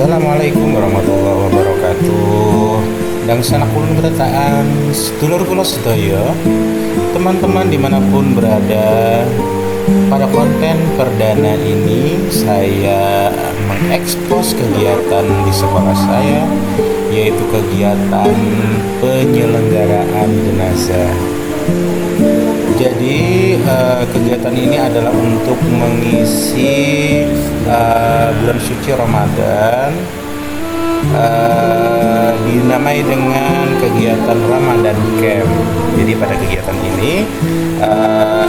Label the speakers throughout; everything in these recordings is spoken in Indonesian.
Speaker 1: Assalamualaikum warahmatullahi wabarakatuh. Dan sana kulun berataan sedulur kula sedaya, teman-teman dimanapun berada. Pada konten perdana ini saya mengekspos kegiatan di sekolah saya, yaitu kegiatan penyelenggaraan jenazah. Jadi kegiatan ini adalah untuk mengisi bulan suci Ramadan, dinamai dengan kegiatan Ramadan Camp. Jadi pada kegiatan ini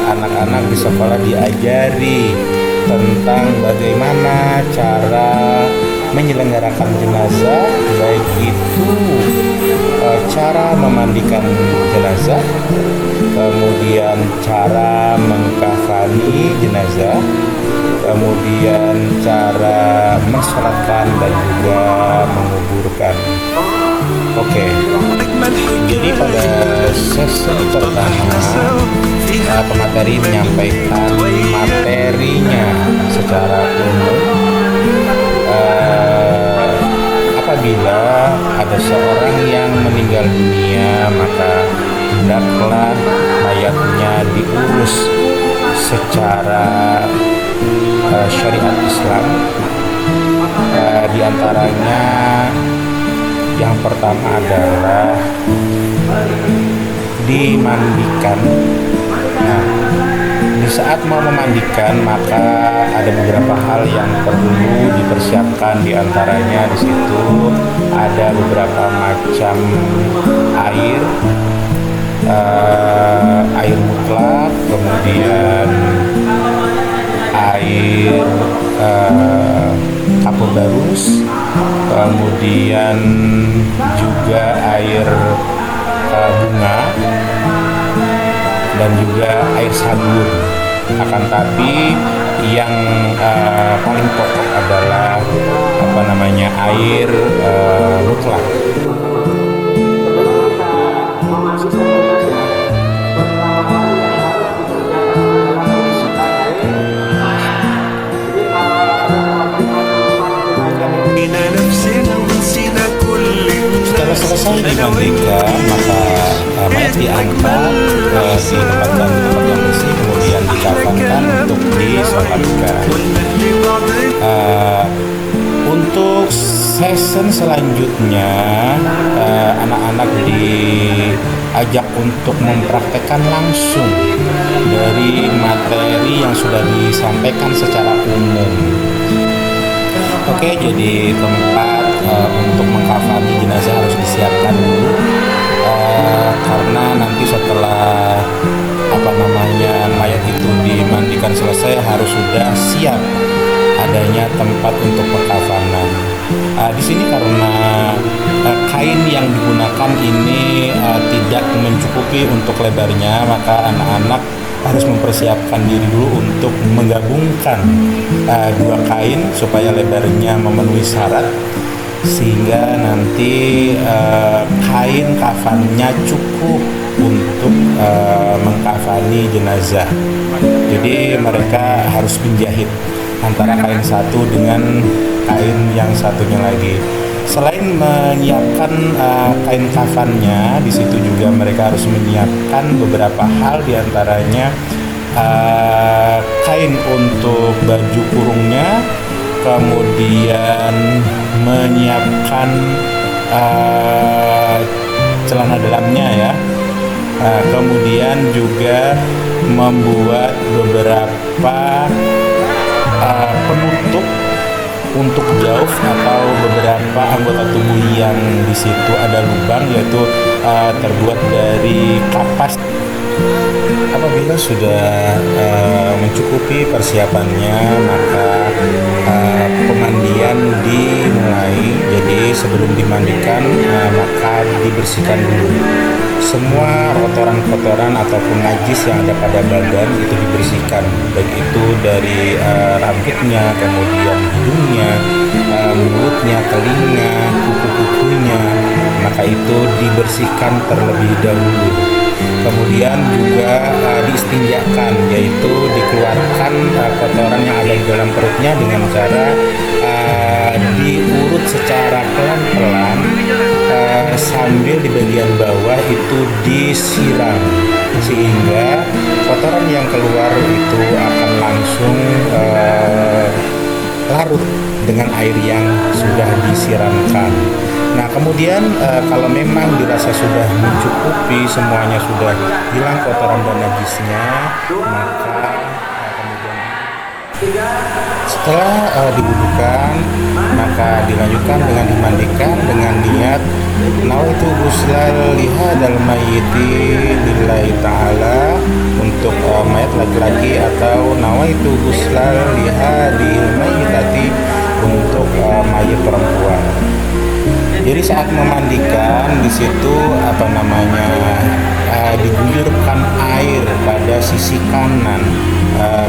Speaker 1: anak-anak di sekolah diajari tentang bagaimana cara menyelenggarakan jenazah, baik itu cara memandikan jenazah, kemudian cara mengkafani jenazah, kemudian cara mensolatkan dan juga menguburkan. Oke, jadi pada sesi pertama pemateri menyampaikan materinya secara umum. Apabila ada seorang yang meninggal dunia, maka hendaklah mayatnya diurus secara syariat Islam. Di antaranya yang pertama adalah dimandikan. Nah, di saat mau memandikan maka ada beberapa hal yang perlu dipersiapkan. Di antaranya di situ ada beberapa macam air, air mutlak, kemudian air kapur barus, kemudian juga air bunga, dan juga air sabun. Akan tapi yang paling pokok adalah air mutlak. Setelah selesai dimandikan, maka mayat diangkat ditempatkan di tempat yang bersih, kemudian dikafankan untuk disolatkan. Untuk season selanjutnya, anak-anak diajak untuk mempraktekkan langsung dari materi yang sudah disampaikan secara umum. Oke, jadi tempat untuk mengkafani jenazah harus disiapkan dulu, karena nanti setelah mayat itu dimandikan selesai harus sudah siap adanya tempat untuk pengkafanan. Di sini karena kain yang digunakan ini tidak mencukupi untuk lebarnya, maka anak-anak harus mempersiapkan diri dulu untuk menggabungkan dua kain supaya lebarnya memenuhi syarat, sehingga nanti kain kafannya cukup untuk mengkafani jenazah. Jadi mereka harus menjahit antara kain satu dengan kain yang satunya lagi. Selain menyiapkan kain kafannya, di situ juga mereka harus menyiapkan beberapa hal, diantaranya kain untuk baju kurungnya, kemudian menyiapkan celana dalamnya ya, kemudian juga membuat beberapa penutup untuk jauh atau beberapa anggota tubuh yang di situ ada lubang, yaitu terbuat dari kapas. Apabila sudah mencukupi persiapannya, maka pemandian dimulai. Jadi sebelum dimandikan maka dibersihkan dulu semua kotoran-kotoran ataupun najis yang ada pada badan, itu dibersihkan, baik itu dari rambutnya, kemudian hidungnya, mulutnya, telinga, kuku-kukunya, maka itu dibersihkan terlebih dahulu. Kemudian juga diistinjakan, yaitu dikeluarkan kotoran yang ada di dalam perutnya dengan cara diurut secara pelan-pelan, sambil di bagian bawah itu disiram, sehingga kotoran yang keluar itu akan langsung larut dengan air yang sudah disiramkan. Nah, kemudian kalau memang dirasa sudah mencukupi, semuanya sudah hilang kotoran dan najisnya, maka kemudian setelah diwudukan, maka dilanjutkan dengan dimandikan dengan niat nawaitu ghuslal lihadal mayyiti lillahi ta'ala, untuk mayat laki-laki, atau nawaitu ghuslal lihadil mayyitati, untuk mayat perempuan. Jadi saat memandikan di situ diguyurkan air pada sisi kanan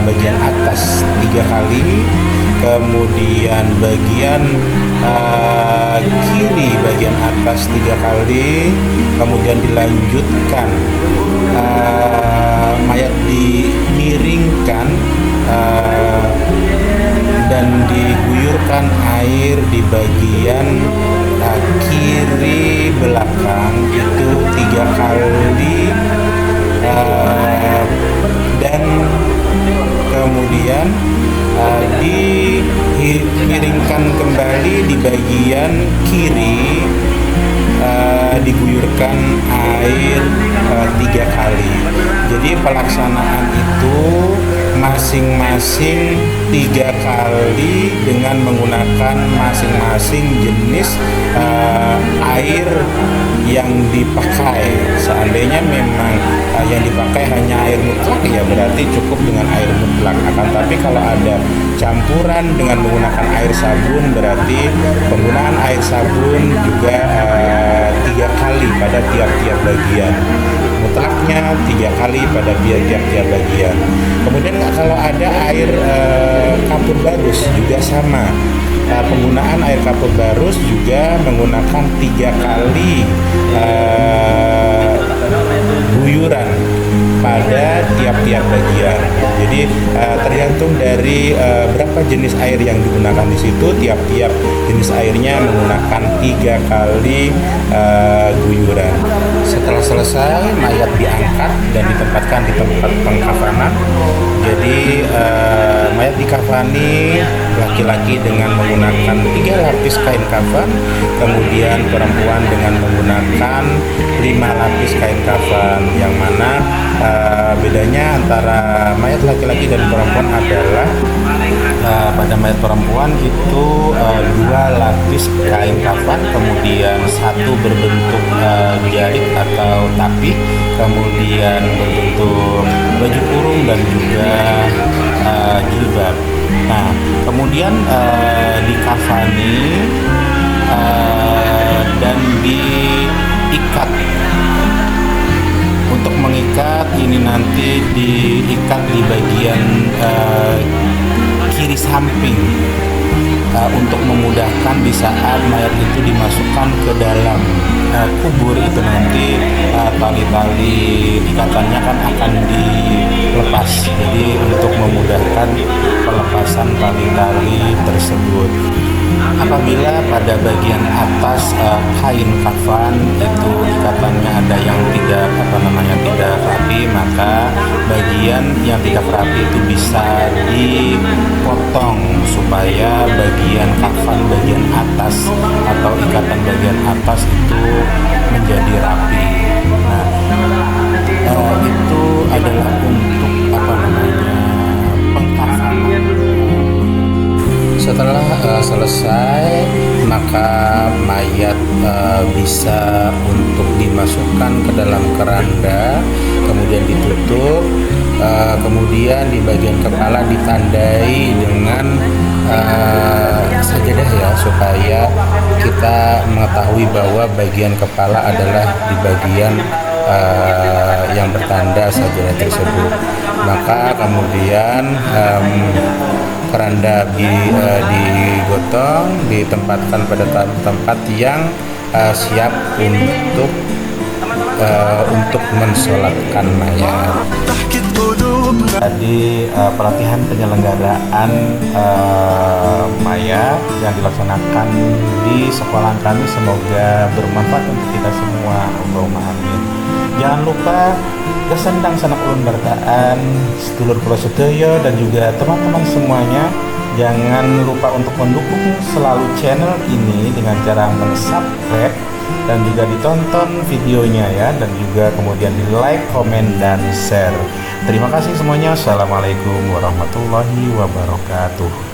Speaker 1: bagian atas 3 kali, kemudian bagian kiri bagian atas 3 kali, kemudian dilanjutkan mayat dimiringkan dan diguyurkan air di bagian kiri belakang itu 3 kali, dan kemudian dimiringkan kembali di bagian kiri, diguyurkan air 3 kali. Jadi pelaksanaan itu masing-masing 3 kali dengan menggunakan masing-masing jenis air yang dipakai. Seandainya memang yang dipakai hanya air mutlak, ya berarti cukup dengan air mutlak. Akan tapi kalau ada campuran dengan menggunakan air sabun, berarti penggunaan air sabun juga 3 kali pada tiap-tiap bagian. Mutlaknya 3 kali pada tiap-tiap bagian. Kemudian kalau ada air kapur barus juga sama. Penggunaan air kapur barus juga menggunakan 3 kali guyuran pada tiap-tiap bagian. Jadi tergantung dari berapa jenis air yang digunakan di situ. Tiap-tiap jenis airnya menggunakan 3 kali guyuran. Setelah selesai, mayat diangkat dan ditempatkan di tempat pengkafanan. Jadi mayat dikafani laki-laki dengan menggunakan 3 lapis kain kafan, kemudian perempuan dengan menggunakan 5 lapis kain kafan. Yang mana bedanya antara mayat laki-laki dan perempuan adalah pada mayat perempuan itu 2 lapis kain kafan, kemudian 1 berbentuk jarik atau tapi, kemudian berbentuk baju kurung dan juga jilbab. Nah, kemudian dikafani dan diikat. Untuk mengikat ini nanti diikat di bagian kiri samping untuk memudahkan di saat mayat itu dimasukkan ke dalam kubur itu nanti tali-tali ikatannya kan akan dilepas. Jadi untuk memudahkan pelepasan tali-tali tersebut. Apabila pada bagian atas kain kafan itu ikatannya ada yang tidak rapi, maka bagian yang tidak rapi itu bisa dipotong supaya bagian kafan bagian atas atau ikatan bagian atas itu menjadi rapi. Nah, itu adalah untuk pengkafanan. Setelah selesai, maka mayat bisa untuk dimasukkan ke dalam keranda, kemudian ditutup, kemudian di bagian kepala ditandai dengan sajadah, ya, supaya kita mengetahui bahwa bagian kepala adalah di bagian yang bertanda sajadah tersebut. Maka kemudian keranda digotong, ditempatkan pada tempat yang siap untuk mensolatkan mayat. Jadi pelatihan penyelenggaraan Maya yang dilaksanakan di sekolah kami semoga bermanfaat untuk kita semua. Allahumma amin. Jangan lupa kesendang sanak ulun bertaan, sedulur kula sedaya dan juga teman-teman semuanya. Jangan lupa untuk mendukung selalu channel ini dengan cara men-subscribe dan juga ditonton videonya ya, dan juga kemudian di like, komen, dan share. Terima kasih semuanya. Assalamualaikum warahmatullahi wabarakatuh.